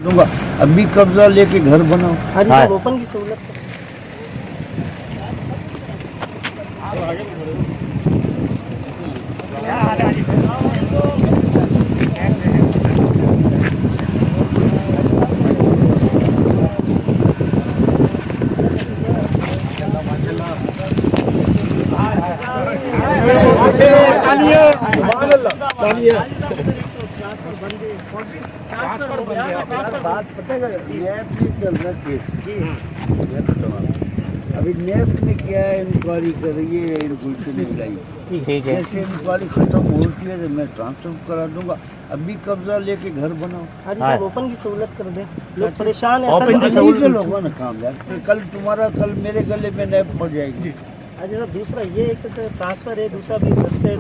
दूंगा। अभी कब्जा लेके घर बनाओ। हाँ जी सर, ओपन की सहूलत है। बात पता है, नैब नहीं चल रहा केस की। अभी नैब ने क्या इंक्वायरी कर रही है, इनको नहीं लाई। ठीक है। जैसे इंक्वायरी खत्म होती है तो मैं ट्रांसफर करा दूंगा। अभी कब्जा लेके घर बनाओ। हाँ जी सर, ओपन की सहूलत कर दें, लोग परेशान है। ओपन की सर, सहूलत होगा ना काम यार। कल तुम्हारा कल मेरे गले में नैब पड़ जाएगी। हाँ जी सर, दूसरा ये एक ट्रांसफर है, दूसरा भी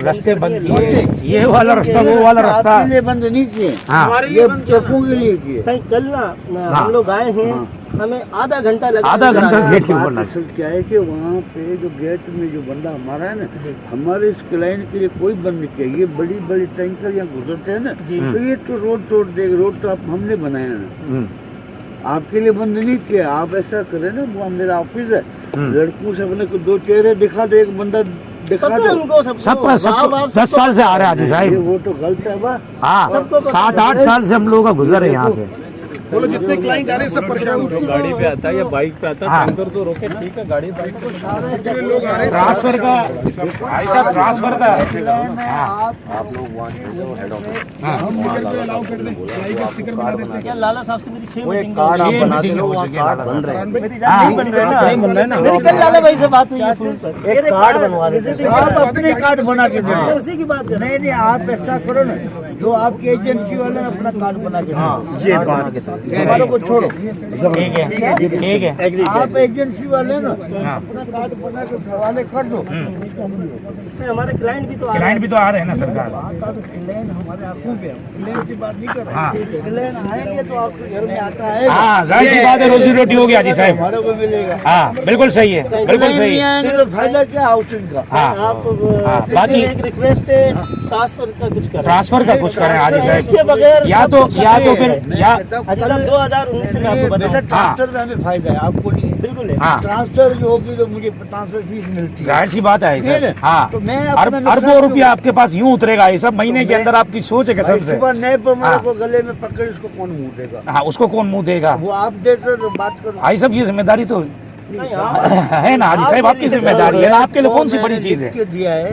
रास्ते बंद किए। ये वाला रास्ता वो वाला रास्ता आपके लिए बंद नहीं किए, हाँ ये ट्रकों के लिए किए। सही कल ना हम लोग आए हैं, हमें आधा घंटा लगा। आधा घंटा गेट के ऊपर बात असल क्या है कि वहाँ पे जो गेट में जो बंदा हमारा है ना, हमारे इस क्लाइंट के लिए कोई बंद नहीं किया। ये बड़ी बड़ी टैंकर यहाँ गुजरते हैं ना, तो ये तो रोड तोड़ देगा। रोड तो आप हमने बनाया ना, आपके लिए बंद नहीं किया। आप ऐसा करें ना, वो मेरा ऑफिस है, लड़कों से अपने को दो चेहरे दिखा दो, एक बंदा दिखा दो। सब 10 साल से आ रहे हैं हाजी साहब। वो तो गलत है बा। हाँ 7-8 साल से हम लोग का गुजर है यहाँ से। बोलो जितने क्लाइंट आ रहे हैं सब परेशान हो रहे हैं। गाड़ी पे आता है या बाइक पे आता है, टैंकर तो रोके, ठीक है, गाड़ी बाइक पे जितने लोग आ रहे हैं ट्रांसफर का ऐसा ट्रांसफर का आप लोग हम मीटर पे अलाउ कर दें, गाड़ी का स्टिकर बना देते हैं। क्या लाला साहब से मेरी 6 मीटिंग कार्ड आप बना दे लो, वहाँ कार्ड बन रहे हैं। मेरी नहीं बन रहा है ना। मेरी कल लाला भाई से बात हुई है फोन पर, एक कार्ड बनवा दे। आप अपने कार्ड बना के दो। उसी की बात कर रहे हैं। नहीं, आप ऐसा करो ना, जो आपके एजेंसी वाले हैं, अपना कार्ड बना के दो। ये बात के साथ हमारे को छोड़ो। ठीक है ठीक है। आप एजेंसी वाले ना, अपना कार्ड बना के हवाले कर दो। हमारे क्लाइंट भी तो आ रहे हैं ना सरकार। क्लेम हमारे आंखों पे, क्लेम की बात नहीं कर रहे। क्लेम आएंगे तो आपके घर में आता है। हाँ जाहिर सी बात है, रोजी रोटी होगी हाजी साहब। हमारे को मिलेगा। हाँ बिल्कुल सही है, बिल्कुल क्लेम सही नहीं है। आएंगे तो फायदा क्या हाउसिंग का। हाँ आप बाकी एक रिक्वेस्ट है, ट्रांसफर का कुछ करें। ट्रांसफर का कुछ करें हाजी इसके साहब, बगैर या तो फिर या हाजी साहब 2019 से मैं आपको बेटा बताऊं, ट्रांसफर में हमें फायदा है, आपको नहीं है। बिल्कुल है। हाँ ट्रांसफर जो होगी तो मुझे ट्रांसफर फीस मिलती है। जाहिर सी बात है ठीक है सर। ना? हाँ तो मैं अपना नुकसान अरबों रुपया आपके पास यूं उतरेगा ये सब महीने के अंदर। आपकी सोच है कसम से। सुबह नए पर हमारे हाँ। को गले में पकड़, इसको कौन मुंह देगा? हाँ उसको कौन मुंह देगा? वो आप देते तो बात करो। भाई साहब ये जिम्मेदारी तो नहीं, आप- है ना हाजी साहब, आपकी जिम्मेदारी है ना। आपके लिए कौन सी बड़ी चीज है? लिख के दिया है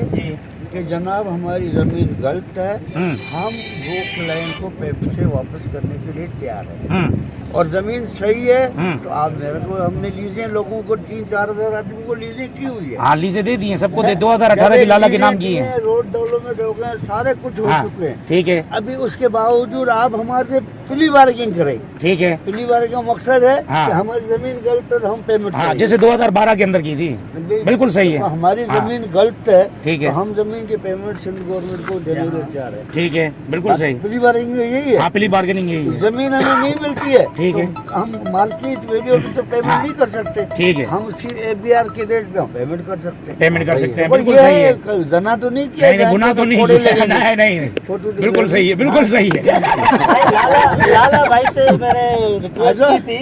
कि जनाब हमारी जमीन गलत है, हम्म। हम वो क्लाइंट को पैसे वापस करने के लिए तैयार है, और जमीन सही है तो आप मेरे को, हमने लीजें लोगों को 3-4 हजार आदमी को लीजें की हुई है। हाँ लीजें दे दी हैं सबको, 2018 की लाला के नाम की है। रोड डेवलपमेंट हो गए, सारे कुछ हो हाँ चुके हैं। ठीक है अभी उसके बावजूद आप हमारे प्ली बार्गिंग करें। ठीक है। प्ली बार्गिंग का मकसद है हाँ। कि हमारी जमीन गलत है तो हम पेमेंट हाँ करें। जैसे 2012 के अंदर की थी, बिल्कुल सही है। हमारी हाँ। जमीन गलत है, ठीक है। तो हम जमीन की पेमेंट सेंट्रल गवर्नमेंट को देने को तैयार है। ठीक है बिल्कुल सही। प्ली बार्गिंग में यही है। हाँ प्ली बार्गेनिंग यही है। जमीन हमें नहीं मिलती है, ठीक है। तो हम मालकी तो पेमेंट नहीं कर सकते। ठीक है। हम सिर्फ ABR के रेट पे हम पेमेंट कर सकते हैं। पेमेंट कर सकते हैं, और बिल्कुल ये सही है। है, जना तो नहीं किया, नहीं गुना तो नहीं फोटो लगेंगे। नहीं नहीं फोटो बिल्कुल सही है, बिल्कुल सही है। लाला भाई से मैंने रिक्वेस्ट की थी।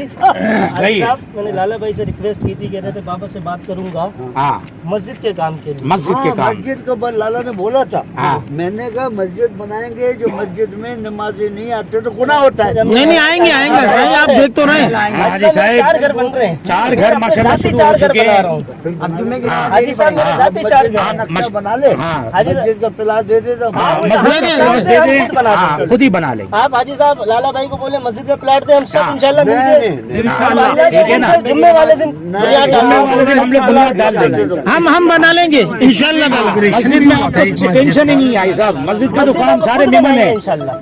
सही है। साहब, मैंने लाला भाई से रिक्वेस्ट की थी, कह रहे थे बाबा से बात करूंगा हाँ मस्जिद के काम के लिए। मस्जिद के हाँ, काम। मस्जिद का बल लाला ने बोला था। हाँ। मैंने कहा मस्जिद बनाएंगे, जो मस्जिद में नमाजी नहीं आते तो गुनाह होता है। नहीं आएंगे आएंगे सही, आप देख तो रहे हाजी 4 साहब। घर बन रहे हैं, 4 घर माशाल्लाह शुरू हो 4 घर चुके बना हैं। रहा हूँ। अब जुम्मे की हाजी साहब मेरे जाते 4 घर। नक्शा बना ले, हाँ। मस्जिद का प्लाट दे दे तो हाँ, हाँ, मस्जिद दे दे दे, दे, हम खुद बना हाँ, सकते हैं। खुद ही बना ले। आप हाजी साहब लाला भाई को बोले मस्जिद का प्लाट दे, हम सब हाँ। इंशाल्लाह नहीं, मिलके नहीं, इंशाल्लाह ठीक है ना। जुम्मे वाले दिन जुम्मे वाले दिन हम लोग बुनियाद डाल देंगे। हम बना लेंगे इंशाल्लाह। मस्जिद में आपको टेंशन ही नहीं आई साहब, मस्जिद का तो काम सारे निमन है इंशाल्लाह।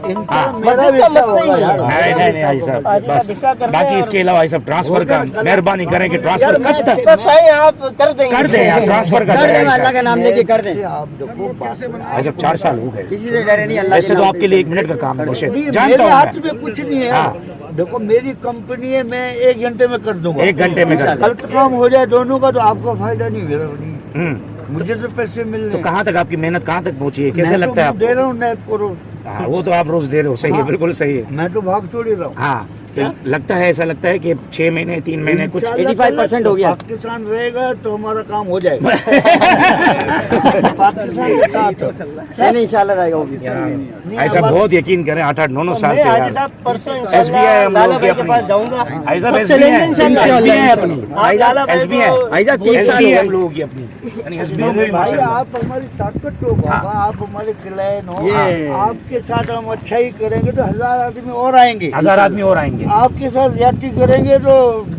मेरा भी का अच्छा मसला ही होगा है। यार। नहीं आई साहब हाजी साहब बस। इसका कर रहे बाकी हैं। इसके अलावा ये सब ट्रांसफर का मेहरबानी करें कि ट्रांसफर कब तक बस आए आप कर देंगे, कर दें यार, ट्रांसफर कर दें। अल्लाह का नाम लेके कर दें। आप देखो बात भाई साहब 4 साल हो गए, किसी से डरे नहीं, अल्लाह ऐसे तो आपके लिए 1 मिनट का काम है मुर्शिद, नहीं, जानता मेरे हूँ हाथ मैं। में कुछ नहीं है। हाँ। देखो मेरी कंपनी है, मैं 1 घंटे में कर दूंगा। 1 घंटे में कर दें। गलत काम हो जाए दोनों का तो आपको फायदा नहीं, मेरा नहीं। हम्म। मुझे तो पैसे मिल रहे तो हैं। कहाँ तक आपकी मेहनत कहाँ तक पहुँची है, कैसे मैं लगता है तो दे आपको? रहा हूँ नैब को रोज। हाँ वो तो आप रोज दे रहे हो, सही है, हाँ। बिल्कुल सही है। मैं तो भाग छोड़ ही रहा हूँ। हाँ लगता है, ऐसा लगता है कि 6 महीने 3 महीने कुछ 85% हो गया। पाकिस्तान रहेगा तो हमारा काम हो जाएगा। पाकिस्तान के साथ नहीं इंशाल्लाह रहेगा वो भी। भाई साहब बहुत यकीन करें, 8-8, 9-9 साल से हाजी यार। साहब परसों SBI हम लोगों की के पास अपनी, जाऊंगा। भाई साहब सब SBI चलेंगे है, इंशाल्लाह। SBI अपनी, SBI भाईजा 30 साल SBI हो हम गए। लोगों की अपनी, यानी SBI में भी भाई माशाल्लाह। आप हमारी ताकत हो बाबा, आप हमारे क्लाइंट हो। ये। आपके साथ हम अच्छा ही करेंगे तो 1000 आदमी और आएंगे। 1000 आदमी और आएंगे। आपके साथ ज्यादती करेंगे तो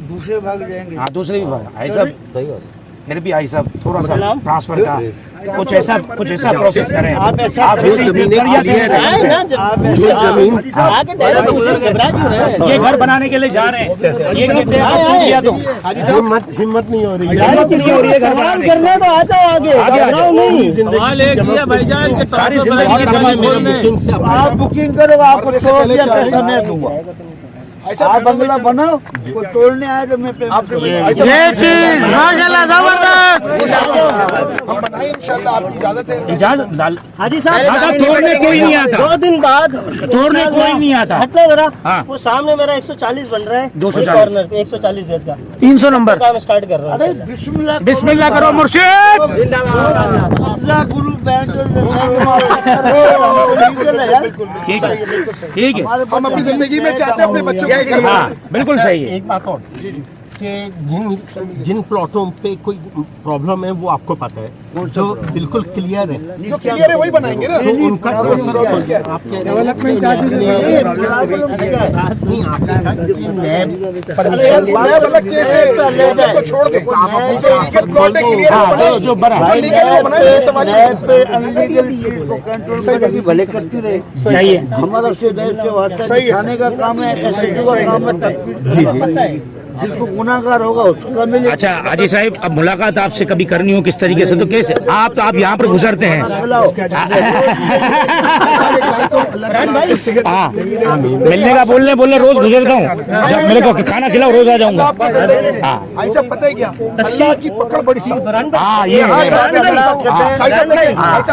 दूसरे भाग जाएंगे। हाँ दूसरे भी भाग। भाई साहब फिर भी भाई साहब थोड़ा सा ट्रांसफर का कुछ ऐसा प्रोसेस करें। आप ऐसा आप जो जैसे जमीनें दरिया खाली दे रहे हैं। आप जो ऐसा- जमीन आगे डायरेक्ट पूछे घबरा क्यों रहे हैं? ये घर बनाने के लिए जा रहे हैं, ये कहते हैं आपको दिया तो हिम्मत नहीं हो रही है। हिम्मत नहीं हो रही है घर बनाने की। करने तो आ जाओ आगे, आगे आ जाओ। नहीं। सवाल एक ही है भाईजान कि सारी जिंदगी के जमीन बोल रहे आप बुकिंग करो, आपको तोड़ दिया पैसा मैं दूंगा। आप बंगला बनाओ, कोई तोड़ने आए तो मैं ये चीज माशाल्लाह जबरदस्त। इजाजत डाल हाजी साहब तोड़ने कोई नहीं आता, 2 दिन बाद तोड़ने कोई नहीं आता। हटना जरा। हाँ। वो सामने मेरा 140 बन रहा है, 240 कॉर्नर पे 140 गज का 300 नंबर। काम स्टार्ट कर रहा अरे हूँ। बिस्मिल्लाह बिस्मिल्लाह करो मुर्शिद। अल्लाह गुरु बैंक ठीक है, ठीक है। हम अपनी जिंदगी में चाहते हैं अपने बच्चों हाँ बिल्कुल सही है। एक बात और कि जिन प्लॉटों पे कोई प्रॉब्लम है वो आपको पता है, जो बिल्कुल क्लियर है, जो क्लियर है वही बनाएंगे ना। तो उनका आपके डेवलपमेंट नहीं आपने कहा कि नैब छोड़ दे जो बना भले करती रहे चाहिए। हमारा से देश से वास्ता दिखाने का काम है, SHO का काम है। जिसको गुनाहगार होगा उसका मिले। अच्छा हाजी साहब, अब मुलाकात आपसे कभी करनी हो किस तरीके से, तो कैसे आप यहाँ पर गुजरते हैं। हाँ मिलने का बोलने रोज गुजरता हूँ, जब मेरे को खाना खिलाओ रोज आ जाऊंगा। हाँ ऐसा पता है क्या, अल्लाह की पकड़ बड़ी सी। हाँ ये है।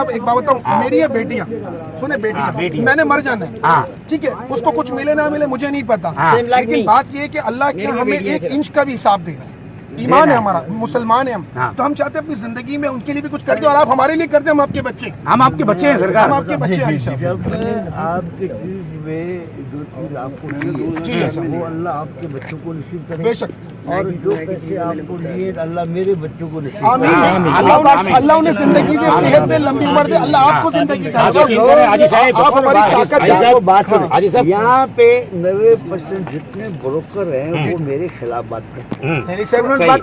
एक बात बताऊं, मेरी ये बेटियां सुने, बेटियां मैंने मर जाना है, हाँ ठीक है, उसको कुछ मिले ना मिले मुझे नहीं पता, हाँ। लेकिन बात ये है कि अल्लाह के हमें 1 इंच का भी हिसाब देना है। ईमान है हमारा, मुसलमान है हम, हाँ। तो हम चाहते हैं अपनी जिंदगी में उनके लिए भी कुछ करते हैं, और आप हमारे लिए करते हैं, हम आपके बच्चे, हम आपके बच्चे हैं सरकार। हम आपके बच्चे हैं। जब आपके चीज में जो चीज आपको दी है वो अल्लाह आपके बच्चों को नसीब करे बेशक, और जो पैसे आपको लिए अल्लाह मेरे बच्चों को नसीब आमीन। आमीन। अल्लाह उन्हें जिंदगी दे, सेहत दे, लंबी उम्र दे, अल्लाह आपको जिंदगी दे। हाजी साहब, आप हमारी ताकत हाजी साहब, बात सुनो। हाजी साहब। यहाँ पे 90% जितने ब्रोकर हैं वो मेरे खिलाफ बात करते हैं। नहीं, सर, उन्होंने सही। बात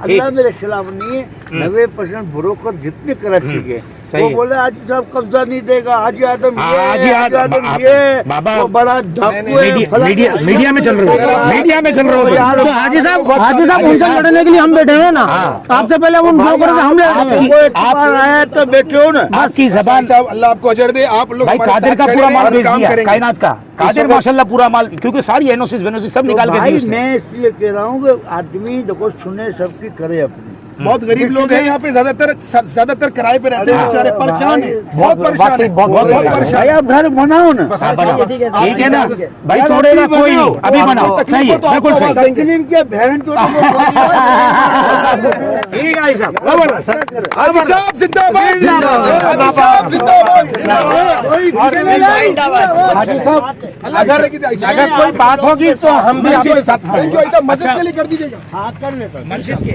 अल्लाह मेरे खिलाफ नहीं है। 90% ब्रोकर जितने कराची के सही वो है। बोले आज साहब कब्जा नहीं देगा, हाजी आदम हाँ, ये, हाजी आदम, ये बाबा, वो बड़ा डाकू है, मीडिया में चल रहे हो, मीडिया में चल रहे हो। तो हाजी साहब उनसे लड़ने के लिए हम बैठे हैं ना। आपसे पहले उन ब्रोकरों से हम लड़ रहे हैं। आप आया तो बैठे हो ना। आपकी जबान साहब, अल्लाह आपको अजर दे। आप लोग भाई हमारे कादिर साथ का खड़े पूरा हैं माल और बेच काम दिया, करेंगे। कायनात का कादिर माशाल्लाह पूरा माल, क्योंकि सारी एनओसी वेनोसी सब निकाल के दी भाई उसने। मैं इसलिए कह रहा हूँ कि आदमी देखो सुने सबकी करे अपनी। बहुत गरीब लोग हैं यहाँ पे, ज्यादातर किराए पे रहते हैं, बेचारे परेशान हैं, बहुत परेशान है, बहुत परेशान भाई आप घर बनाओ ना। ठीक है ना भाई, तोड़ेगा कोई नहीं, अभी बनाओ। सही है, बिल्कुल सही। तकलीफ क्या बहन तो ठीक है भाई साहब, जबरदस्त। हाजी साहब जिंदाबाद, हाजी साहब जिंदाबाद। हाजी साहब अगर कोई बात होगी तो हम भी आपके साथ खड़े। मदद के लिए कर दीजिएगा। हाँ कर लेता मस्जिद के